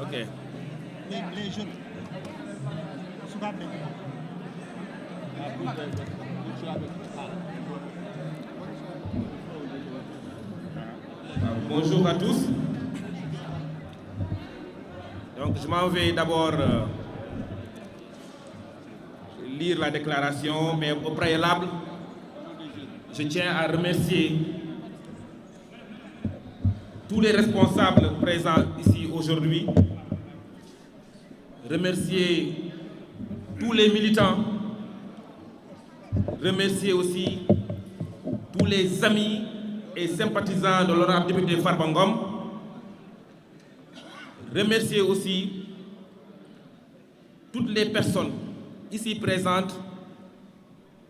Ok. Les jeunes. Bonjour à tous. Donc, je m'en vais d'abord lire la déclaration, mais au préalable, je tiens à remercier tous les responsables présents ici aujourd'hui, remercier tous les militants, remercier aussi tous les amis et sympathisants de l'honorable député Farba Ngom, remercier aussi toutes les personnes ici présentes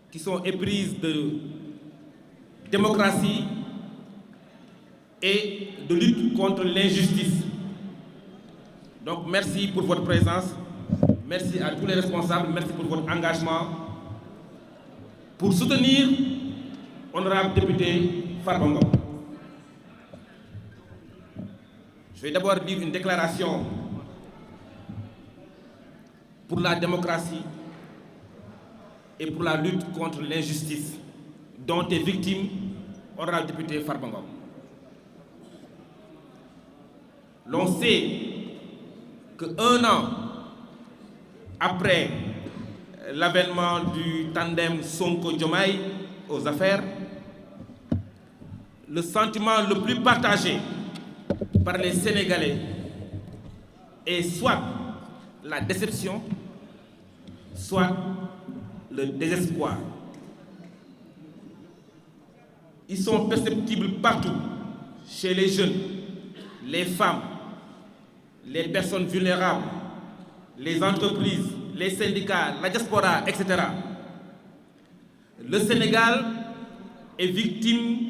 qui sont éprises de démocratie et de lutte contre l'injustice. Donc merci pour votre présence, merci à tous les responsables, merci pour votre engagement pour soutenir honorable député Farba Ngom. Je vais d'abord lire une déclaration pour la démocratie et pour la lutte contre l'injustice dont est victime honorable député Farba Ngom. L'on sait qu'un an après l'avènement du tandem Sonko-Diomaye aux affaires, le sentiment le plus partagé par les Sénégalais est soit la déception, soit le désespoir. Ils sont perceptibles partout, chez les jeunes, les femmes, les personnes vulnérables, les entreprises, les syndicats, la diaspora, etc. Le Sénégal est victime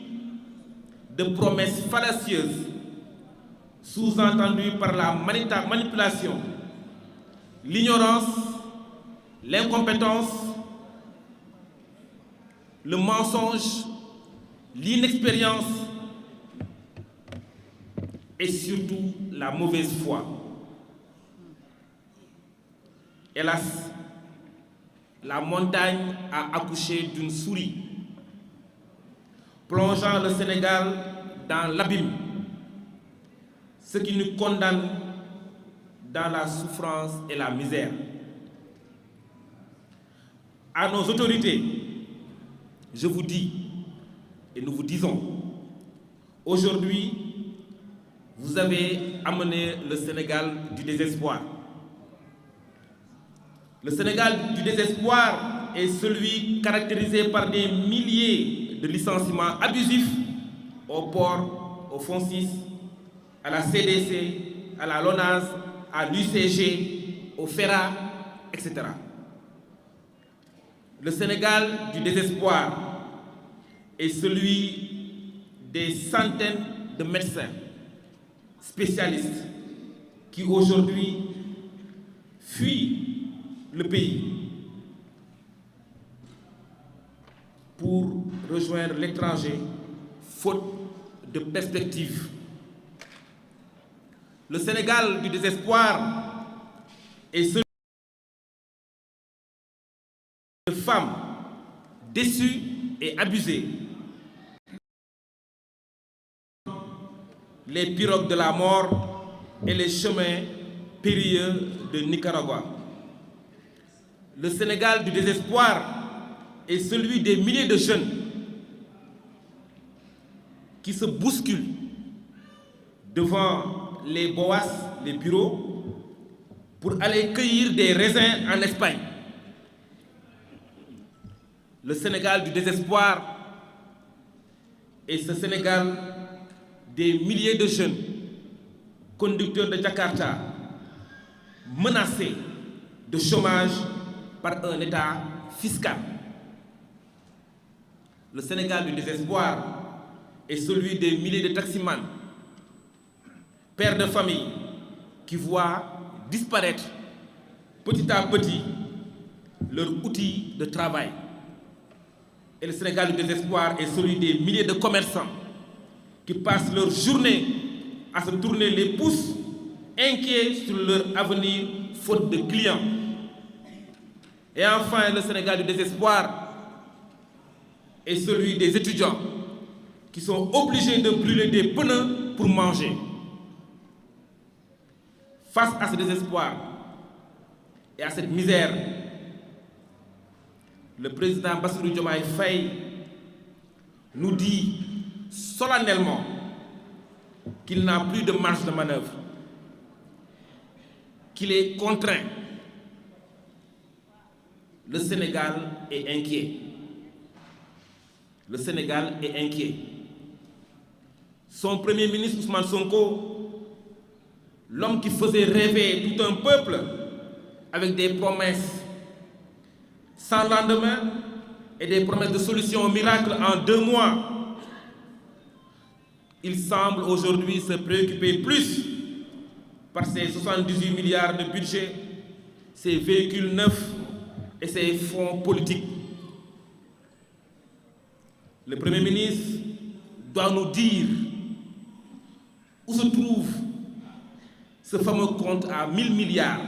de promesses fallacieuses, sous-entendues par la manipulation, l'ignorance, l'incompétence, le mensonge, l'inexpérience et surtout la mauvaise foi. Hélas, la montagne a accouché d'une souris, plongeant le Sénégal dans l'abîme, ce qui nous condamne dans la souffrance et la misère. À nos autorités, je vous dis et nous vous disons, aujourd'hui, vous avez amené le Sénégal du désespoir. Le Sénégal du désespoir est celui caractérisé par des milliers de licenciements abusifs au port, au FONSIS, à la CDC, à la LONASE, à l'UCG, au FERA, etc. Le Sénégal du désespoir est celui des centaines de médecins spécialistes qui aujourd'hui fuient le pays pour rejoindre l'étranger faute de perspective. Le Sénégal du désespoir est celui de femmes déçues et abusées, les pirogues de la mort et les chemins périlleux de Nicaragua. Le Sénégal du désespoir est celui des milliers de jeunes qui se bousculent devant les boas, les bureaux, pour aller cueillir des raisins en Espagne. Le Sénégal du désespoir est ce Sénégal des milliers de jeunes conducteurs de Jakarta menacés de chômage par un État fiscal. Le Sénégal du désespoir est celui des milliers de taximans, pères de famille, qui voient disparaître petit à petit leur outil de travail. Et le Sénégal du désespoir est celui des milliers de commerçants qui passent leur journée à se tourner les pouces inquiets sur leur avenir faute de clients. Et enfin, le Sénégal du désespoir est celui des étudiants qui sont obligés de brûler des pneus pour manger. Face à ce désespoir et à cette misère, le président Bassirou Diomaye Faye nous dit solennellement qu'il n'a plus de marge de manœuvre, qu'il est contraint. Le Sénégal est inquiet. Le Sénégal est inquiet. Son Premier ministre Ousmane Sonko, l'homme qui faisait rêver tout un peuple avec des promesses sans lendemain et des promesses de solutions miracles en 2 mois, il semble aujourd'hui se préoccuper plus par ses 78 milliards de budget, ses véhicules neufs et ses fonds politiques. Le Premier ministre doit nous dire où se trouve ce fameux compte à 1000 milliards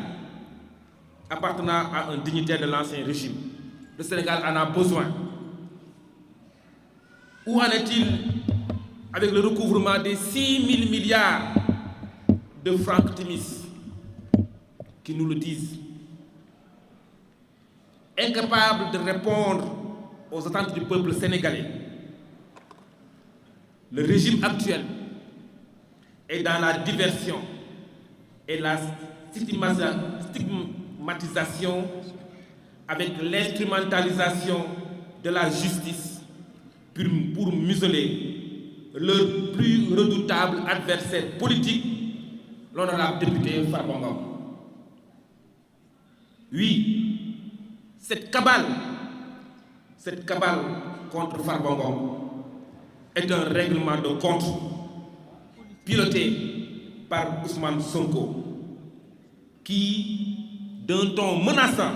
appartenant à un dignitaire de l'ancien régime. Le Sénégal en a besoin. Où en est-il avec le recouvrement des 6 000 milliards de Franck Timis, qui nous le disent? Incapable de répondre aux attentes du peuple sénégalais, le régime actuel est dans la diversion et la stigmatisation avec l'instrumentalisation de la justice pour museler leur plus redoutable adversaire politique, l'honorable député Farba Ngom. Oui, cette cabale contre Farba Ngom est un règlement de compte piloté par Ousmane Sonko, qui, d'un ton menaçant,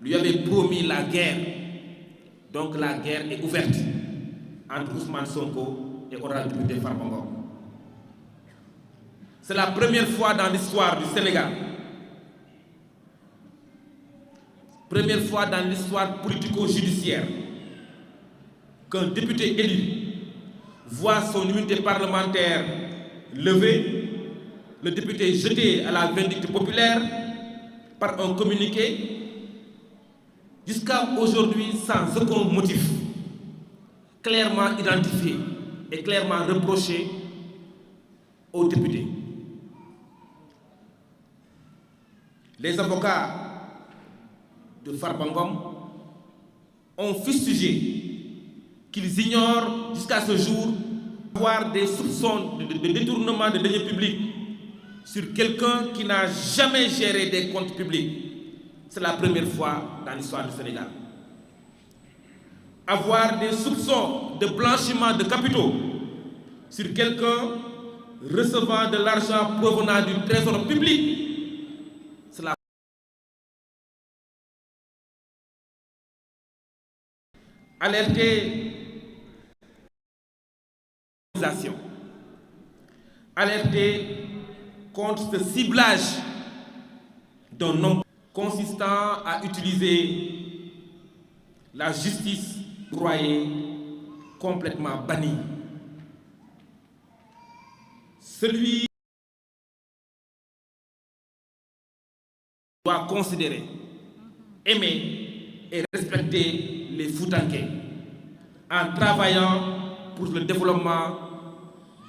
lui avait promis la guerre. Donc la guerre est ouverte entre Ousmane Sonko et honorable député Farba Ngom. C'est la première fois dans l'histoire du Sénégal, première fois dans l'histoire politico-judiciaire, qu'un député élu voit son immunité parlementaire levée, le député jeté à la vindicte populaire par un communiqué, jusqu'à aujourd'hui sans aucun motif clairement identifié et clairement reproché aux députés. Les avocats de Farba Ngom ont fustigé qu'ils ignorent jusqu'à ce jour avoir des soupçons de détournement de deniers publics sur quelqu'un qui n'a jamais géré des comptes publics. C'est la première fois dans l'histoire du Sénégal. Avoir des soupçons de blanchiment de capitaux sur quelqu'un recevant de l'argent provenant du trésor public, c'est la alerter contre ce ciblage d'un homme consistant à utiliser la justice croyée complètement bannie. Celui qui doit considérer, aimer et respecter les Foutanké en travaillant pour le développement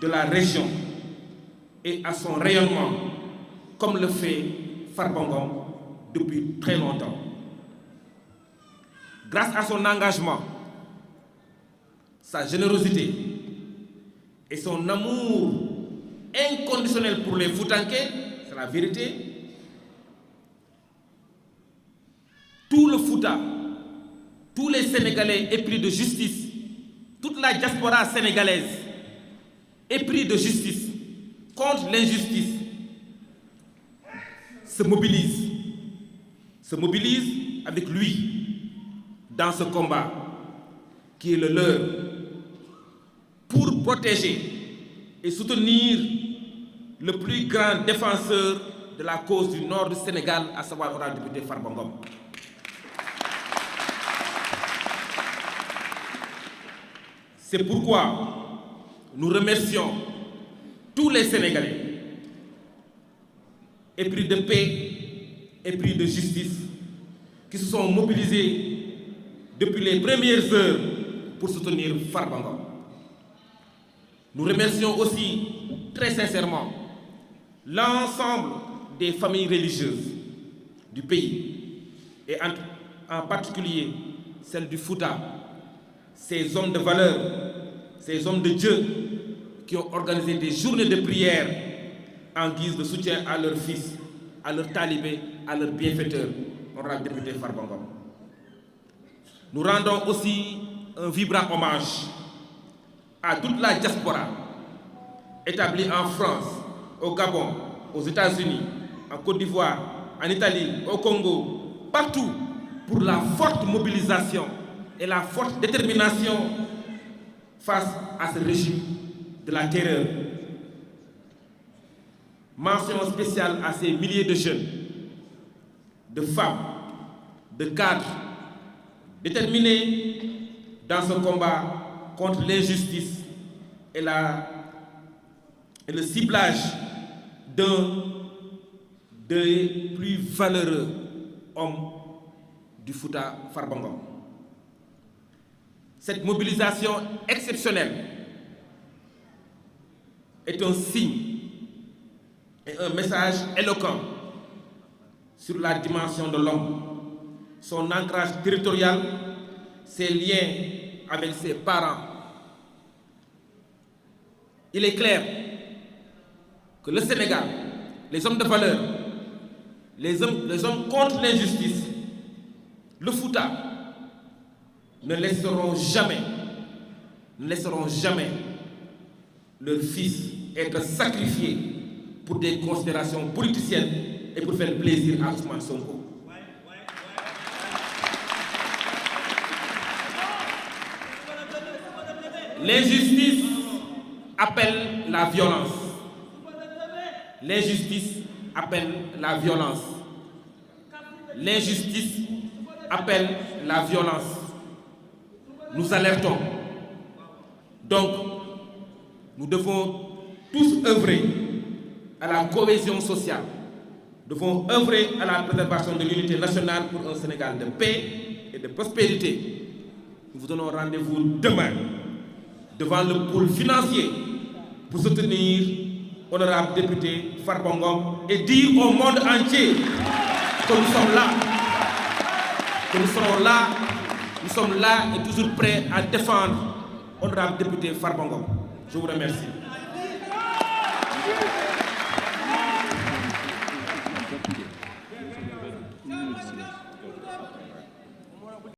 de la région et à son rayonnement, comme le fait Farba Ngom depuis très longtemps. Grâce à son engagement, sa générosité et son amour inconditionnel pour les Foutanké, c'est la vérité, tout le Fouta, tous les Sénégalais épris de justice, toute la diaspora sénégalaise épris de justice contre l'injustice se mobilise avec lui dans ce combat qui est le leur pour protéger et soutenir le plus grand défenseur de la cause du nord du Sénégal, à savoir l'honorable député Farba Ngom. C'est pourquoi nous remercions tous les Sénégalais, épris de paix, épris de justice, qui se sont mobilisés depuis les premières heures pour soutenir Farba Ngom. Nous remercions aussi très sincèrement l'ensemble des familles religieuses du pays et en particulier celles du Fouta, ces hommes de valeur, ces hommes de Dieu qui ont organisé des journées de prière en guise de soutien à leurs fils, à leurs talibés, à leurs bienfaiteurs, honorable député Farba Ngom. Nous rendons aussi un vibrant hommage à toute la diaspora établie en France, au Gabon, aux États-Unis, en Côte d'Ivoire, en Italie, au Congo, partout, pour la forte mobilisation et la forte détermination face à ce régime de la terreur. Mention spéciale à ces milliers de jeunes, de femmes, de cadres, déterminés dans ce combat contre l'injustice et le ciblage d'un des plus valeureux hommes du Fouta, Farba Ngom. Cette mobilisation exceptionnelle est un signe et un message éloquent sur la dimension de l'homme, son ancrage territorial, ses liens avec ses parents. Il est clair que le Sénégal, les hommes de valeur, les hommes contre l'injustice, le Fouta, ne laisseront jamais leurs fils être sacrifiés pour des considérations politiciennes et pour faire plaisir à Ousmane Sonko. L'injustice appelle la violence. L'injustice appelle la violence. L'injustice appelle la violence. Nous alertons. Donc, nous devons tous œuvrer à la cohésion sociale. Nous devons œuvrer à la préservation de l'unité nationale pour un Sénégal de paix et de prospérité. Nous vous donnons rendez-vous demain devant le pôle financier pour soutenir honorable député Farba Ngom et dire au monde entier que nous sommes là, nous sommes là et toujours prêts à défendre honorable député Farba Ngom. Je vous remercie.